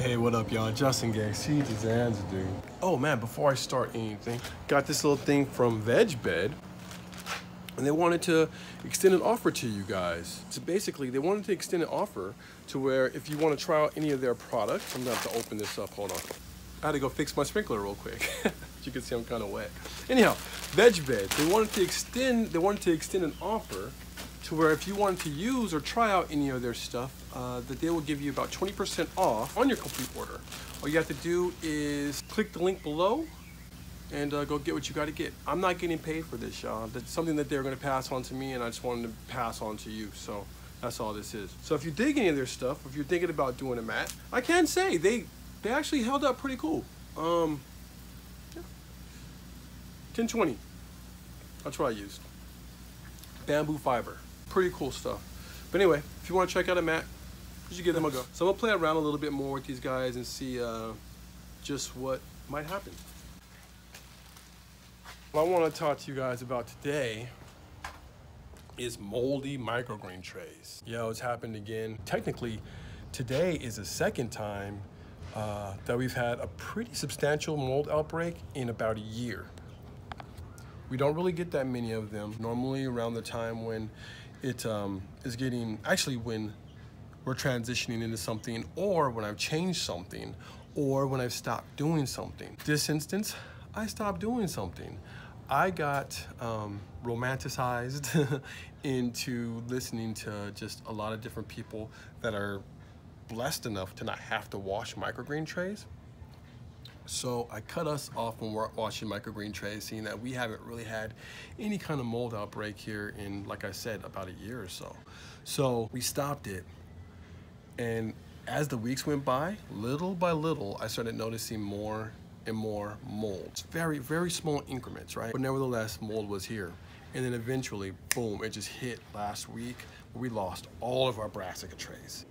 Hey, what up, y'all? Justin Gang, TheSeedsofX, dude. Oh man, before I start anything, got this little thing from Vegbed, and they wanted to extend an offer to you guys. So basically, they wanted to extend an offer to where if you want to try out any of their products, I'm gonna have to open this up. Hold on. I had to go fix my sprinkler real quick. As you can see, I'm kind of wet. Anyhow, Vegbed, they wanted to extend an offer to where if you wanted to use or try out any of their stuff, that they will give you about 20% off on your complete order. All you have to do is click the link below and go get what you got to get. I'm not getting paid for this, y'all. That's something that they're going to pass on to me, and I just wanted to pass on to you. So that's all this is. So if you dig any of their stuff, if you're thinking about doing a mat, I can say they actually held up pretty cool. Yeah. 1020. That's what I used. Bamboo fiber. Pretty cool stuff. But anyway, if you want to check out a mat, you should give them a go. So I'm gonna play around a little bit more with these guys and see just what might happen. What I want to talk to you guys about today is moldy microgreen trays. Yo, it's happened again. Technically, today is the second time that we've had a pretty substantial mold outbreak in about a year. We don't really get that many of them. Normally around the time when it is getting, actually when we're transitioning into something, or when I've changed something, or when I've stopped doing something. This instance, I stopped doing something. I got romanticized into listening to just a lot of different people that are blessed enough to not have to wash microgreen trays. So I cut us off when we're washing microgreen trays, seeing that we haven't really had any kind of mold outbreak here in, like I said, about a year or so. So we stopped it. And as the weeks went by, little by little, I started noticing more and more mold. It's very, very small increments, right? But nevertheless, mold was here. And then eventually, boom, it just hit last week where we lost all of our brassica trays.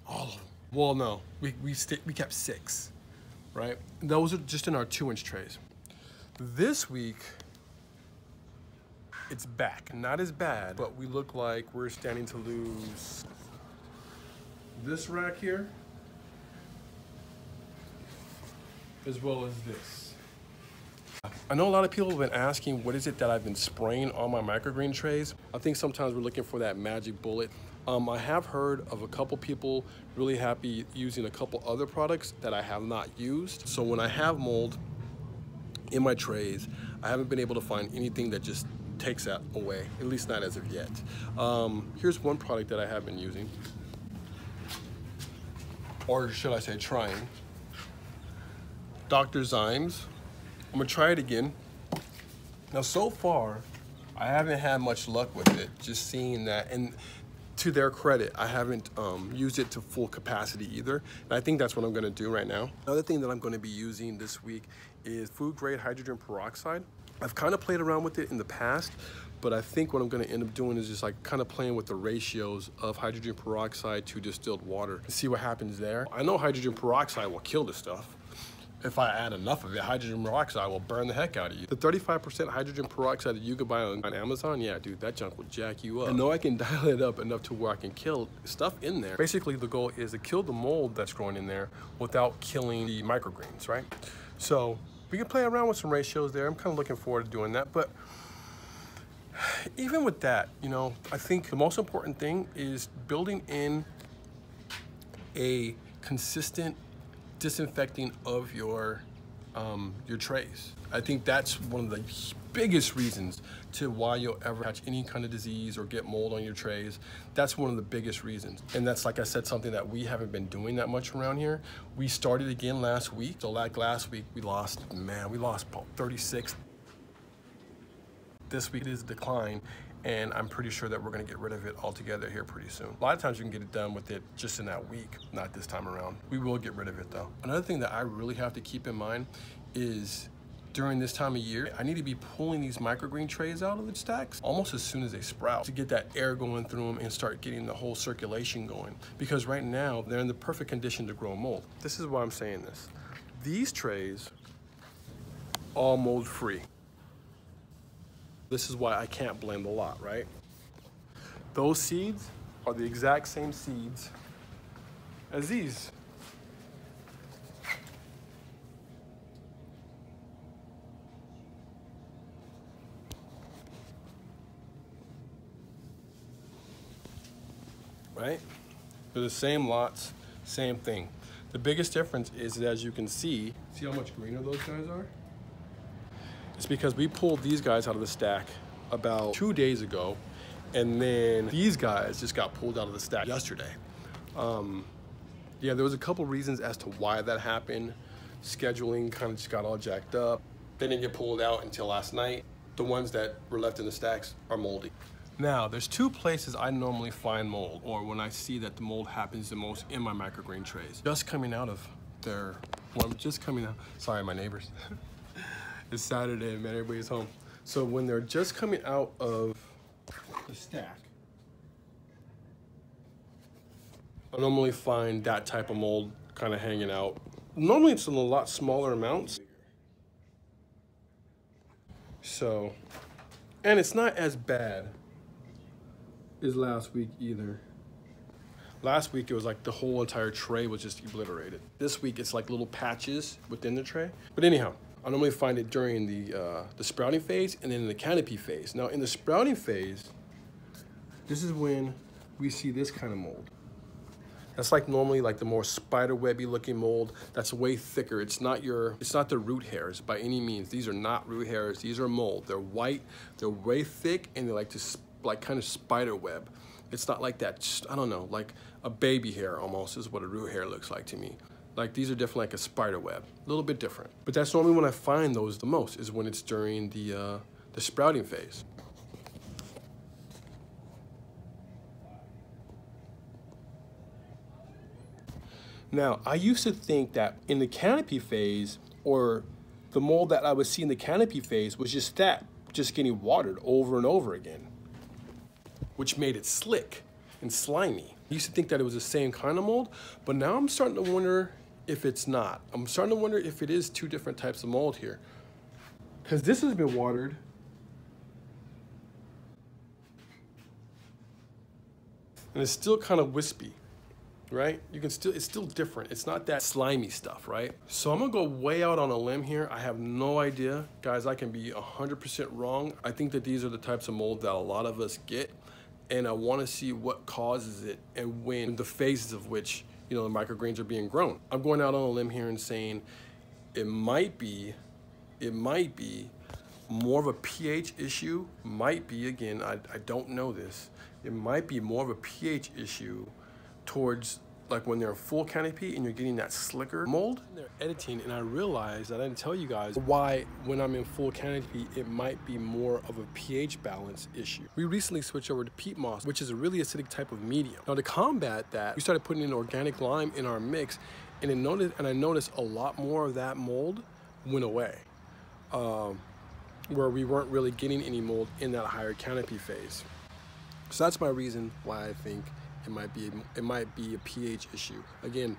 All of them. Well, no, we kept 6. Right? Those are just in our 2-inch trays. This week, it's back. Not as bad, but we look like we're standing to lose this rack here, as well as this. I know a lot of people have been asking, what is it that I've been spraying on my microgreen trays? I think sometimes we're looking for that magic bullet. I have heard of a couple people really happy using a couple other products that I have not used. So when I have mold in my trays, I haven't been able to find anything that just takes that away, at least not as of yet. Here's one product that I have been using, or should I say trying. Dr. Zymes. I'm gonna try it again. Now so far, I haven't had much luck with it, just seeing that. And to their credit, I haven't used it to full capacity either. And I think that's what I'm gonna do right now. Another thing that I'm gonna be using this week is food grade hydrogen peroxide. I've kind of played around with it in the past, but I think what I'm gonna end up doing is just like kind of playing with the ratios of hydrogen peroxide to distilled water and see what happens there. I know hydrogen peroxide will kill this stuff. If I add enough of it, hydrogen peroxide will burn the heck out of you. The 35% hydrogen peroxide that you can buy on Amazon, yeah, dude, that junk will jack you up. I know I can dial it up enough to where I can kill stuff in there. Basically, the goal is to kill the mold that's growing in there without killing the microgreens, right? So we can play around with some ratios there. I'm kind of looking forward to doing that. But even with that, you know, I think the most important thing is building in a consistent disinfecting of your trays. I think that's one of the biggest reasons to why you'll ever catch any kind of disease or get mold on your trays. That's one of the biggest reasons. And that's, like I said, something that we haven't been doing that much around here. We started again last week. So like last week, we lost about 36. This week it is a decline, and I'm pretty sure that we're gonna get rid of it altogether here pretty soon. A lot of times you can get it done with it just in that week, not this time around. We will get rid of it though. Another thing that I really have to keep in mind is during this time of year, I need to be pulling these microgreen trays out of the stacks almost as soon as they sprout to get that air going through them and start getting the whole circulation going. Because right now, they're in the perfect condition to grow mold. This is why I'm saying this. These trays, all mold free. This is why I can't blend a lot, right? Those seeds are the exact same seeds as these. Right? They're the same lots, same thing. The biggest difference is that, as you can see how much greener those guys are? It's because we pulled these guys out of the stack about 2 days ago, and then these guys just got pulled out of the stack yesterday. Yeah, there was a couple reasons as to why that happened. Scheduling kind of just got all jacked up. They didn't get pulled out until last night. The ones that were left in the stacks are moldy. Now, there's two places I normally find mold, or when I see that the mold happens the most in my microgreen trays. Just coming out of their, well, just coming out, sorry, my neighbors. It's Saturday, man, everybody's home. So when they're just coming out of the stack, I normally find that type of mold kind of hanging out. Normally it's in a lot smaller amounts. So, and it's not as bad as last week either. Last week it was like the whole entire tray was just obliterated. This week it's like little patches within the tray. But anyhow, I normally find it during the sprouting phase and then in the canopy phase. Now in the sprouting phase, this is when we see this kind of mold. That's like normally like the more spider webby looking mold. That's way thicker. It's not the root hairs by any means. These are not root hairs. These are mold. They're white. They're way thick, and they like to kind of spider web. It's not like that. Just, I don't know, like a baby hair almost is what a root hair looks like to me. Like these are definitely like a spider web, a little bit different. But that's normally when I find those the most, is when it's during the sprouting phase. Now, I used to think that in the canopy phase, or the mold that I would see in the canopy phase was just getting watered over and over again, which made it slick and slimy. I used to think that it was the same kind of mold, but now I'm starting to wonder if it's not. I'm starting to wonder if it is two different types of mold here. Because this has been watered. And it's still kind of wispy. Right? It's still different. It's not that slimy stuff, right? So I'm gonna go way out on a limb here. I have no idea. Guys, I can be 100% wrong. I think that these are the types of mold that a lot of us get, and I wanna see what causes it and when, the phases of which, the microgreens are being grown. I'm going out on a limb here and saying it might be more of a pH issue. Might be, again, I don't know this. It might be more of a pH issue towards like when they're full canopy and you're getting that slicker mold. They're editing, and I realized that I didn't tell you guys why when I'm in full canopy it might be more of a pH balance issue. We recently switched over to peat moss, which is a really acidic type of medium. Now to combat that, we started putting in organic lime in our mix, and I noticed a lot more of that mold went away, where we weren't really getting any mold in that higher canopy phase. So that's my reason why I think it might be a pH issue. Again,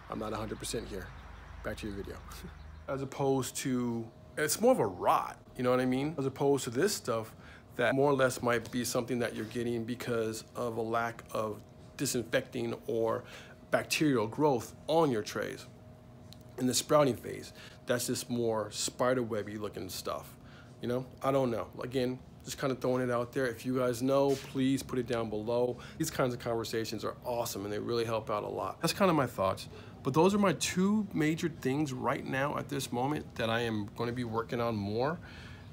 I'm not 100% here. Back to your video. As opposed to, it's more of a rot, you know what I mean? As opposed to this stuff that more or less might be something that you're getting because of a lack of disinfecting or bacterial growth on your trays. In the sprouting phase, that's just more spider webby looking stuff. I don't know. Again, just kind of throwing it out there. If you guys know, please put it down below. These kinds of conversations are awesome and they really help out a lot. That's kind of my thoughts. But those are my two major things right now at this moment that I am going to be working on more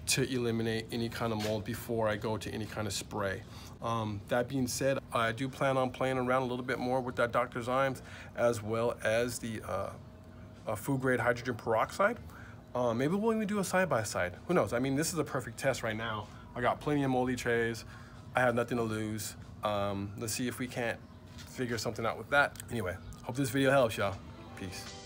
to eliminate any kind of mold before I go to any kind of spray. That being said, I do plan on playing around a little bit more with that Dr. Zymes, as well as the food grade hydrogen peroxide. Maybe we'll even do a side-by-side. Who knows? I mean, this is a perfect test right now. I got plenty of moldy trays. I have nothing to lose. Let's see if we can't figure something out with that. Anyway, hope this video helps y'all. Peace.